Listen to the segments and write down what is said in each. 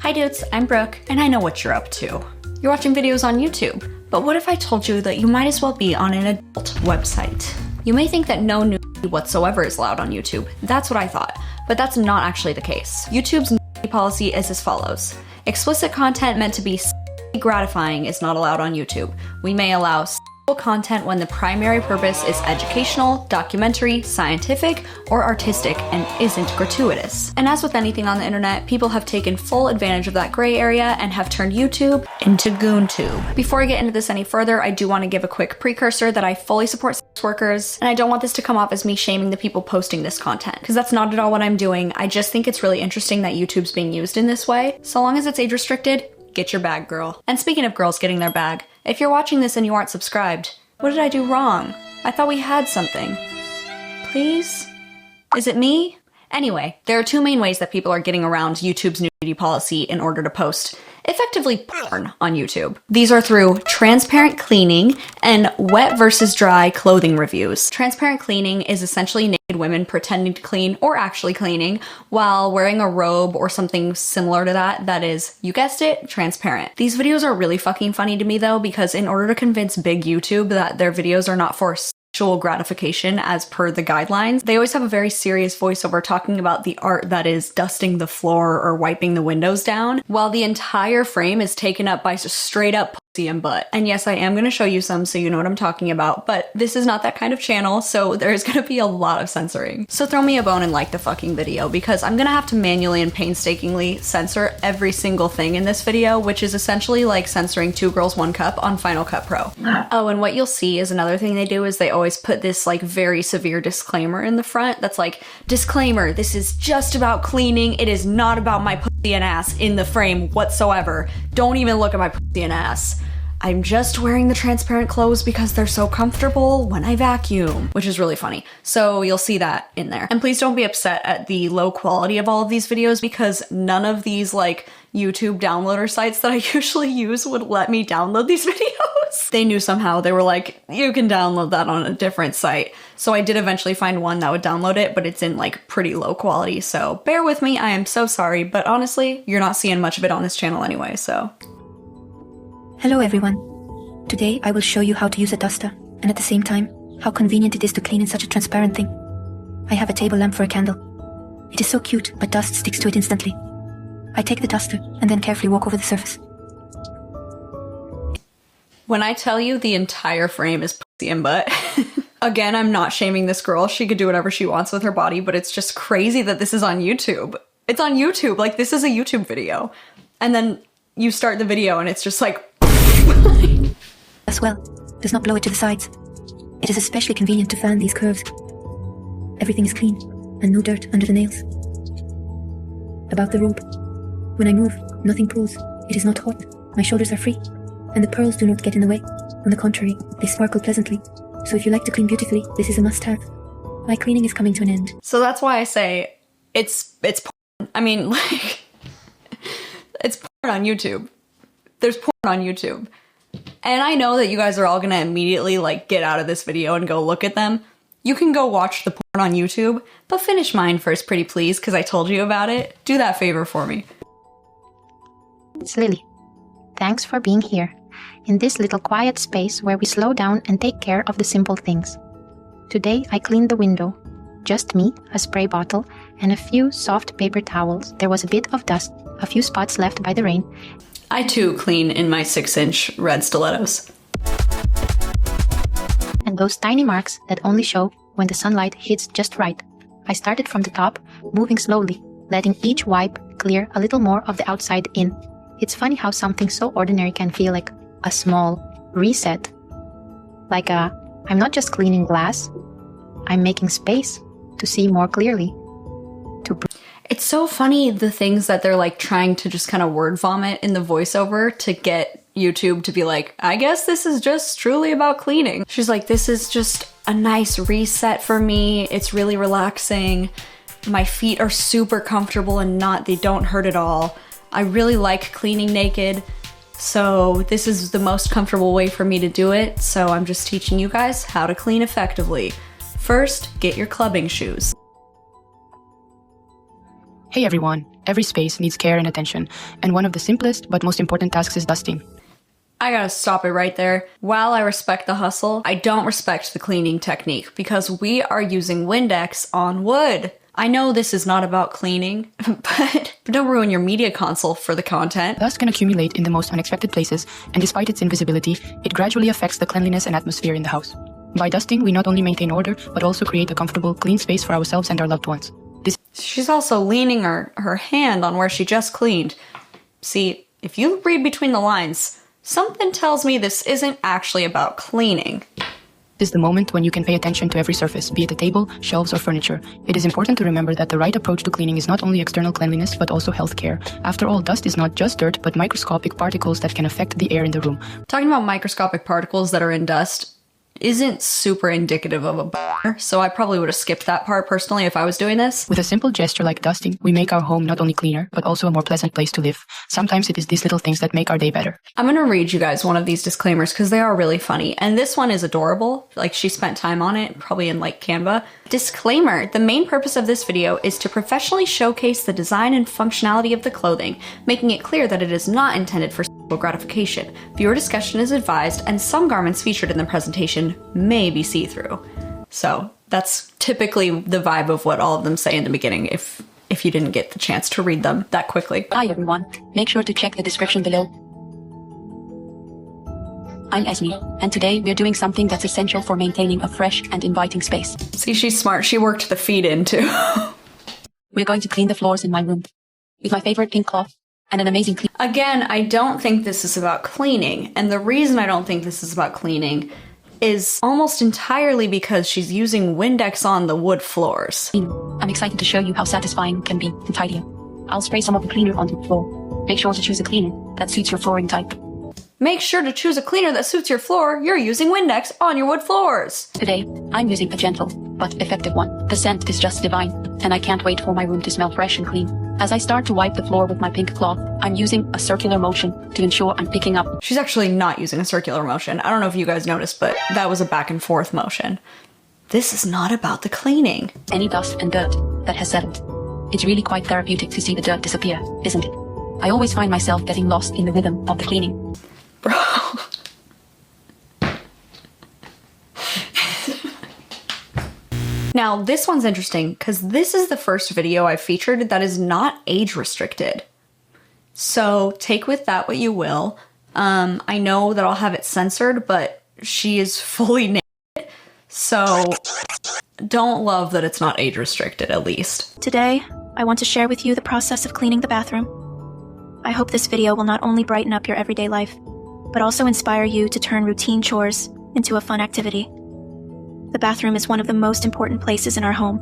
Hi dudes, I'm Brooke, and I know what you're up to. You're watching videos on YouTube, but what if I told you that you might as well be on an adult website? You may think that no nudity whatsoever is allowed on YouTube. That's what I thought, but that's not actually the case. YouTube's nudity policy is as follows. Explicit content meant to be gratifying is not allowed on YouTube. We may allow content when the primary purpose is educational, documentary, scientific, or artistic and isn't gratuitous. And as with anything on the internet, people have taken full advantage of that gray area and have turned YouTube into GoonTube. Before I get into this any further, I do want to give a quick precursor that I fully support sex workers, and I don't want this to come off as me shaming the people posting this content, because that's not at all what I'm doing. I just think it's really interesting that YouTube's being used in this way. So long as it's age restricted, get your bag, girl. And speaking of girls getting their bag, if you're watching this and you aren't subscribed, what did I do wrong? I thought we had something. Please? Is it me? Anyway, there are two main ways that people are getting around YouTube's nudity policy in order to post effectively porn on YouTube. These are through transparent cleaning and wet versus dry clothing reviews. Transparent cleaning is essentially naked women pretending to clean or actually cleaning while wearing a robe or something similar to that is, you guessed it, transparent. These videos are really fucking funny to me though, because in order to convince big YouTube that their videos are not for sexual gratification as per the guidelines, they always have a very serious voiceover talking about the art that is dusting the floor or wiping the windows down, while the entire frame is taken up by just straight up pussy and butt. And yes, I am going to show you some so you know what I'm talking about, but this is not that kind of channel, so there's going to be a lot of censoring. So throw me a bone and like the fucking video, because I'm going to have to manually and painstakingly censor every single thing in this video, which is essentially like censoring 2 Girls 1 Cup on Final Cut Pro. Oh, and what you'll see is another thing they do is they always put this like very severe disclaimer in the front that's like, disclaimer, this is just about cleaning, it is not about my pussy and ass in the frame whatsoever. Don't even look at my pussy and ass. I'm just wearing the transparent clothes because they're so comfortable when I vacuum, which is really funny. So you'll see that in there. And please don't be upset at the low quality of all of these videos, because none of these like YouTube downloader sites that I usually use would let me download these videos. They knew somehow. They were like, you can download that on a different site. So I did eventually find one that would download it, but it's in like pretty low quality. So bear with me. I am so sorry, but honestly, you're not seeing much of it on this channel anyway, so. Hello everyone. Today I will show you how to use a duster, and at the same time, how convenient it is to clean in such a transparent thing. I have a table lamp for a candle. It is so cute, but dust sticks to it instantly. I take the duster and then carefully walk over the surface. When I tell you the entire frame is pussy and butt, again, I'm not shaming this girl. She could do whatever she wants with her body, but it's just crazy that this is on YouTube. It's on YouTube, like this is a YouTube video. And then you start the video and it's just like, as well, does not blow it to the sides. It is especially convenient to fan these curves. Everything is clean and no dirt under the nails. About the robe. When I move, nothing pulls. It is not hot. My shoulders are free. And the pearls do not get in the way. On the contrary, they sparkle pleasantly. So if you like to clean beautifully, this is a must-have. My cleaning is coming to an end. So that's why I say it's porn. I mean, like, it's porn on YouTube. There's porn on YouTube. And I know that you guys are all gonna immediately like get out of this video and go look at them. You can go watch the porn on YouTube, but finish mine first, pretty please, because I told you about it. Do that favor for me. It's Lily. Thanks for being here, in this little quiet space where we slow down and take care of the simple things. Today I cleaned the window. Just me, a spray bottle, and a few soft paper towels. There was a bit of dust, a few spots left by the rain. I too clean in my 6-inch red stilettos. And those tiny marks that only show when the sunlight hits just right. I started from the top, moving slowly, letting each wipe clear a little more of the outside in. It's funny how something so ordinary can feel like a small reset. Like I'm not just cleaning glass, I'm making space to see more clearly. It's so funny the things that they're like trying to just kind of word vomit in the voiceover to get YouTube to be like, I guess this is just truly about cleaning. She's like, this is just a nice reset for me. It's really relaxing. My feet are super comfortable and they don't hurt at all. I really like cleaning naked. So this is the most comfortable way for me to do it. So I'm just teaching you guys how to clean effectively. First, get your clubbing shoes. Hey everyone, every space needs care and attention, and one of the simplest but most important tasks is dusting. I gotta stop it right there. While I respect the hustle, I don't respect the cleaning technique because we are using Windex on wood. I know this is not about cleaning, but don't ruin your media console for the content. Dust can accumulate in the most unexpected places, and despite its invisibility, it gradually affects the cleanliness and atmosphere in the house. By dusting, we not only maintain order, but also create a comfortable, clean space for ourselves and our loved ones. She's also leaning her hand on where she just cleaned. See, if you read between the lines, something tells me this isn't actually about cleaning. This is the moment when you can pay attention to every surface, be it a table, shelves, or furniture. It is important to remember that the right approach to cleaning is not only external cleanliness, but also health care. After all, dust is not just dirt, but microscopic particles that can affect the air in the room. Talking about microscopic particles that are in dust isn't super indicative of a bar, so I probably would have skipped that part personally if I was doing this. With a simple gesture like dusting, we make our home not only cleaner, but also a more pleasant place to live. Sometimes it is these little things that make our day better. I'm gonna read you guys one of these disclaimers because they are really funny. And this one is adorable. Like, she spent time on it, probably in like Canva. Disclaimer, the main purpose of this video is to professionally showcase the design and functionality of the clothing, making it clear that it is not intended for sexual gratification. Viewer discussion is advised, and some garments featured in the presentation may be see-through. So that's typically the vibe of what all of them say in the beginning, if you didn't get the chance to read them that quickly. Hi everyone, make sure to check the description below. I'm Esme, and today we're doing something that's essential for maintaining a fresh and inviting space. See, she's smart. She worked the feet in too. We're going to clean the floors in my room with my favorite pink cloth and an amazing clean. Again, I don't think this is about cleaning, and the reason I don't think this is about cleaning is almost entirely because she's using Windex on the wood floors. I'm excited to show you how satisfying it can be to tidy up. I'll spray some of the cleaner onto the floor. Make sure to choose a cleaner that suits your flooring type. Make sure to choose a cleaner that suits your floor. You're using Windex on your wood floors. Today, I'm using a gentle but effective one. The scent is just divine, and I can't wait for my room to smell fresh and clean. As I start to wipe the floor with my pink cloth, I'm using a circular motion to ensure I'm picking up. She's actually not using a circular motion. I don't know if you guys noticed, but that was a back and forth motion. This is not about the cleaning. Any dust and dirt that has settled. It's really quite therapeutic to see the dirt disappear, isn't it? I always find myself getting lost in the rhythm of the cleaning. Bro. Now, this one's interesting because this is the first video I've featured that is not age restricted. So take with that what you will. I know that I'll have it censored, but she is fully naked. So don't love that it's not age restricted, at least. Today, I want to share with you the process of cleaning the bathroom. I hope this video will not only brighten up your everyday life, but also inspire you to turn routine chores into a fun activity. The bathroom is one of the most important places in our home.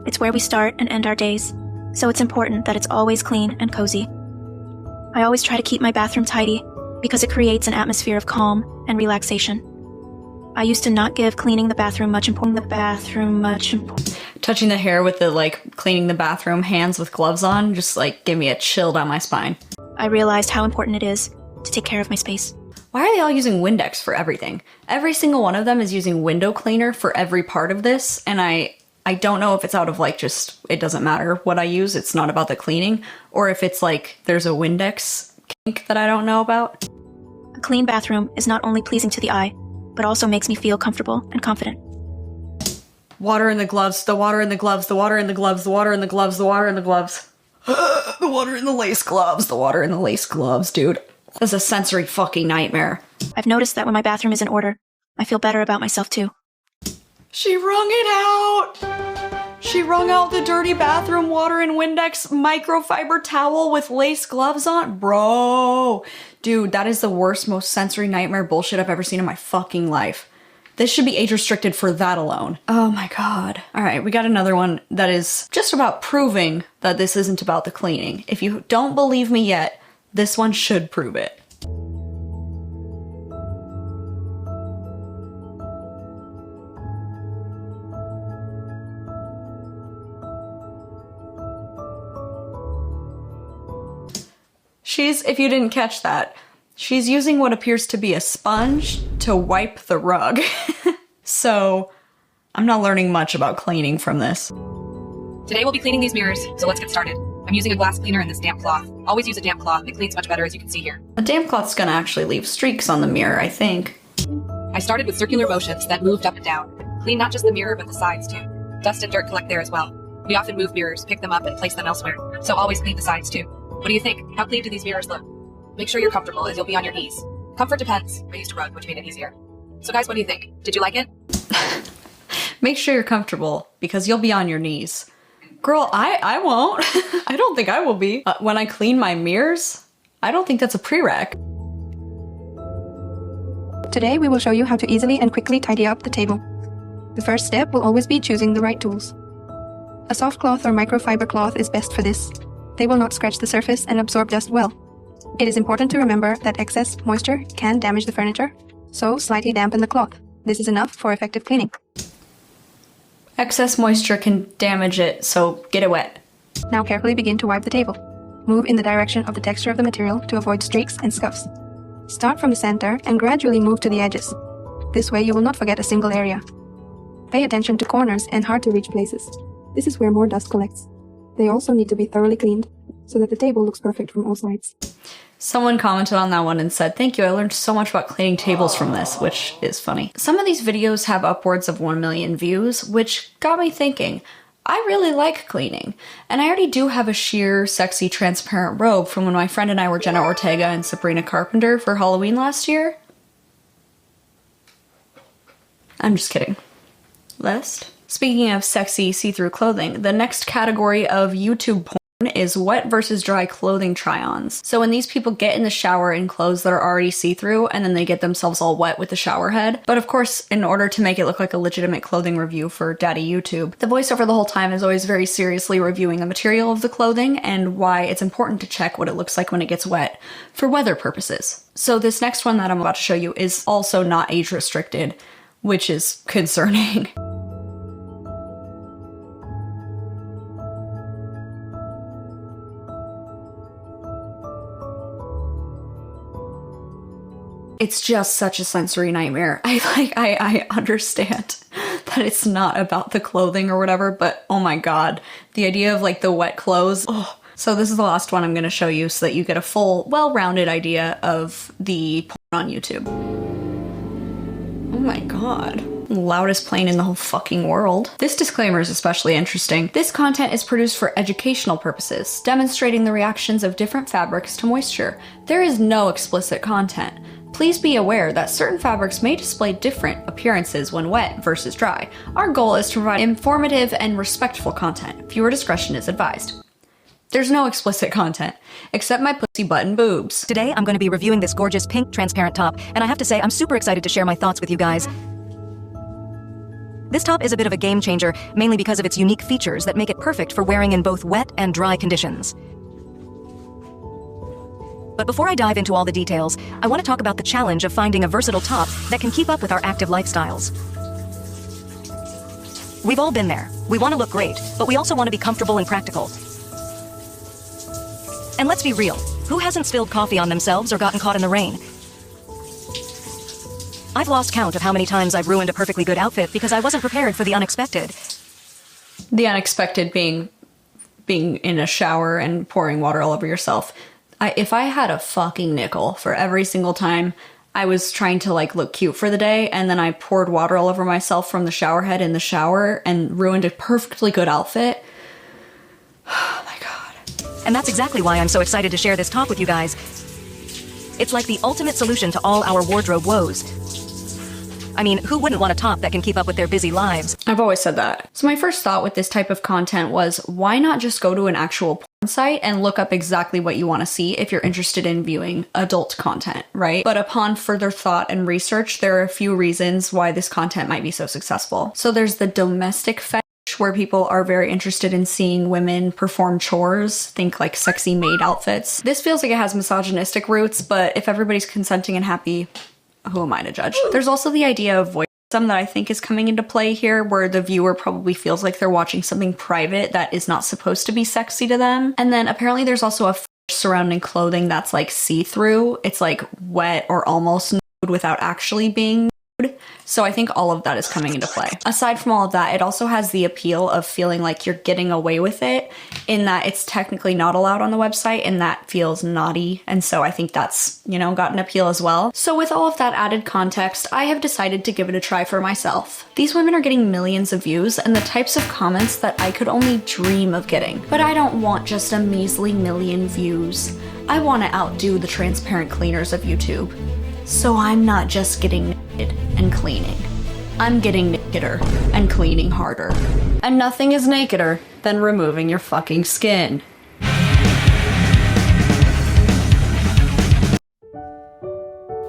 It's where we start and end our days, so it's important that it's always clean and cozy. I always try to keep my bathroom tidy because it creates an atmosphere of calm and relaxation. I used to not give cleaning the bathroom much importance. Touching the hair with the, like, cleaning the bathroom hands with gloves on, just, like, give me a chill down my spine. I realized how important it is to take care of my space. Why are they all using Windex for everything? Every single one of them is using window cleaner for every part of this, and I don't know if it's out of, like, just, it doesn't matter what I use, it's not about the cleaning, or if it's like there's a Windex kink that I don't know about. A clean bathroom is not only pleasing to the eye, but also makes me feel comfortable and confident. Water in the gloves, the water in the gloves, the water in the gloves, the water in the gloves, the water in the gloves. The water in the lace gloves, the water in the lace gloves, dude. This is a sensory fucking nightmare. I've noticed that when my bathroom is in order, I feel better about myself too. She wrung it out! She wrung out the dirty bathroom water and Windex microfiber towel with lace gloves on? Bro! Dude, that is the worst, most sensory nightmare bullshit I've ever seen in my fucking life. This should be age restricted for that alone. Oh my god. Alright, we got another one that is just about proving that this isn't about the cleaning. If you don't believe me yet, this one should prove it. If you didn't catch that, she's using what appears to be a sponge to wipe the rug. So, I'm not learning much about cleaning from this. Today we'll be cleaning these mirrors, so let's get started. I'm using a glass cleaner and this damp cloth. Always use a damp cloth. It cleans much better, as you can see here. A damp cloth's gonna actually leave streaks on the mirror, I think. I started with circular motions, then moved up and down. Clean not just the mirror, but the sides too. Dust and dirt collect there as well. We often move mirrors, pick them up, and place them elsewhere. So always clean the sides too. What do you think? How clean do these mirrors look? Make sure you're comfortable, as you'll be on your knees. Comfort depends. I used a rug, which made it easier. So guys, what do you think? Did you like it? Make sure you're comfortable, because you'll be on your knees. Girl, I won't. I don't think I will be. When I clean my mirrors, I don't think that's a prereq. Today we will show you how to easily and quickly tidy up the table. The first step will always be choosing the right tools. A soft cloth or microfiber cloth is best for this. They will not scratch the surface and absorb dust well. It is important to remember that excess moisture can damage the furniture, so slightly dampen the cloth. This is enough for effective cleaning. Excess moisture can damage it, so get it wet. Now carefully begin to wipe the table. Move in the direction of the texture of the material to avoid streaks and scuffs. Start from the center and gradually move to the edges. This way you will not forget a single area. Pay attention to corners and hard-to-reach places. This is where more dust collects. They also need to be thoroughly cleaned so that the table looks perfect from all sides. Someone commented on that one and said, "Thank you, I learned so much about cleaning tables from this," which is funny. Some of these videos have upwards of 1 million views, which got me thinking, I really like cleaning. And I already do have a sheer, sexy, transparent robe from when my friend and I were Jenna Ortega and Sabrina Carpenter for Halloween last year. I'm just kidding. List. Speaking of sexy, see-through clothing, the next category of YouTube porn is wet versus dry clothing try-ons. So when these people get in the shower in clothes that are already see-through and then they get themselves all wet with the shower head. But of course, in order to make it look like a legitimate clothing review for Daddy YouTube, the voiceover the whole time is always very seriously reviewing the material of the clothing and why it's important to check what it looks like when it gets wet for weather purposes. So this next one that I'm about to show you is also not age restricted, which is concerning. It's just such a sensory nightmare. I understand that it's not about the clothing or whatever, but oh my god, the idea of like the wet clothes. Oh. So this is the last one I'm going to show you so that you get a full, well-rounded idea of the porn on YouTube. Oh my god. Loudest plane in the whole fucking world. This disclaimer is especially interesting. This content is produced for educational purposes, demonstrating the reactions of different fabrics to moisture. There is no explicit content. Please be aware that certain fabrics may display different appearances when wet versus dry. Our goal is to provide informative and respectful content. Viewer discretion is advised. There's no explicit content, except my pussy button boobs. Today, I'm going to be reviewing this gorgeous pink transparent top, and I have to say I'm super excited to share my thoughts with you guys. This top is a bit of a game changer, mainly because of its unique features that make it perfect for wearing in both wet and dry conditions. But before I dive into all the details, I want to talk about the challenge of finding a versatile top that can keep up with our active lifestyles. We've all been there. We want to look great, but we also want to be comfortable and practical. And let's be real, who hasn't spilled coffee on themselves or gotten caught in the rain? I've lost count of how many times I've ruined a perfectly good outfit because I wasn't prepared for the unexpected. The unexpected being in a shower and pouring water all over yourself. If I had a fucking nickel for every single time I was trying to like look cute for the day and then I poured water all over myself from the shower head in the shower and ruined a perfectly good outfit. Oh my god. And that's exactly why I'm so excited to share this top with you guys. It's like the ultimate solution to all our wardrobe woes. I mean, who wouldn't want a top that can keep up with their busy lives? I've always said that. So my first thought with this type of content was, why not just go to an actual porn site and look up exactly what you want to see if you're interested in viewing adult content, right? But upon further thought and research, there are a few reasons why this content might be so successful. So there's the domestic fetish, where people are very interested in seeing women perform chores, think like sexy maid outfits. This feels like it has misogynistic roots, but if everybody's consenting and happy, who am I to judge? There's also the idea of voyeurism that I think is coming into play here, where the viewer probably feels like they're watching something private that is not supposed to be sexy to them. And then apparently there's also a fetish surrounding clothing that's like see-through. It's like wet or almost nude without actually being So I think all of that is coming into play. Aside from all of that, it also has the appeal of feeling like you're getting away with it, in that it's technically not allowed on the website, and that feels naughty. And so I think that's, you know, got an appeal as well. So with all of that added context, I have decided to give it a try for myself. These women are getting millions of views and the types of comments that I could only dream of getting. But I don't want just a measly million views. I want to outdo the transparent cleaners of YouTube. So I'm not just getting naked and cleaning. I'm getting nakeder and cleaning harder. And nothing is nakeder than removing your fucking skin.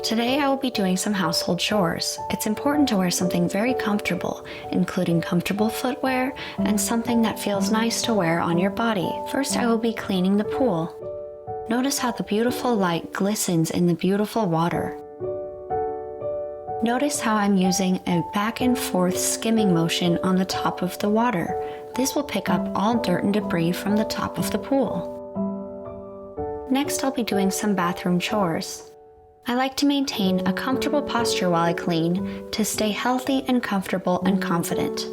Today I will be doing some household chores. It's important to wear something very comfortable, including comfortable footwear and something that feels nice to wear on your body. First I will be cleaning the pool. Notice how the beautiful light glistens in the beautiful water. Notice how I'm using a back and forth skimming motion on the top of the water. This will pick up all dirt and debris from the top of the pool. Next, I'll be doing some bathroom chores. I like to maintain a comfortable posture while I clean to stay healthy and comfortable and confident.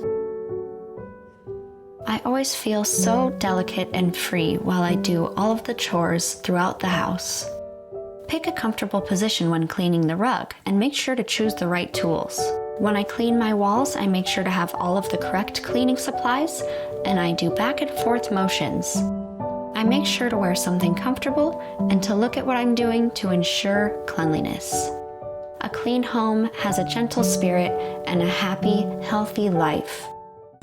I always feel so delicate and free while I do all of the chores throughout the house. Pick a comfortable position when cleaning the rug, and make sure to choose the right tools. When I clean my walls, I make sure to have all of the correct cleaning supplies, and I do back and forth motions. I make sure to wear something comfortable and to look at what I'm doing to ensure cleanliness. A clean home has a gentle spirit and a happy, healthy life.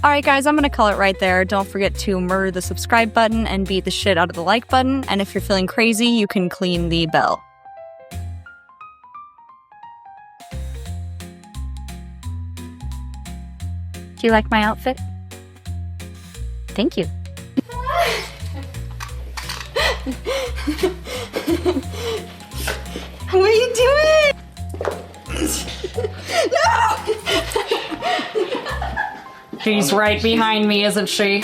Alright guys, I'm gonna call it right there. Don't forget to murder the subscribe button and beat the shit out of the like button. And if you're feeling crazy, you can clean the bell. Do you like my outfit? Thank you. What are you doing? No! She's right behind me, isn't she?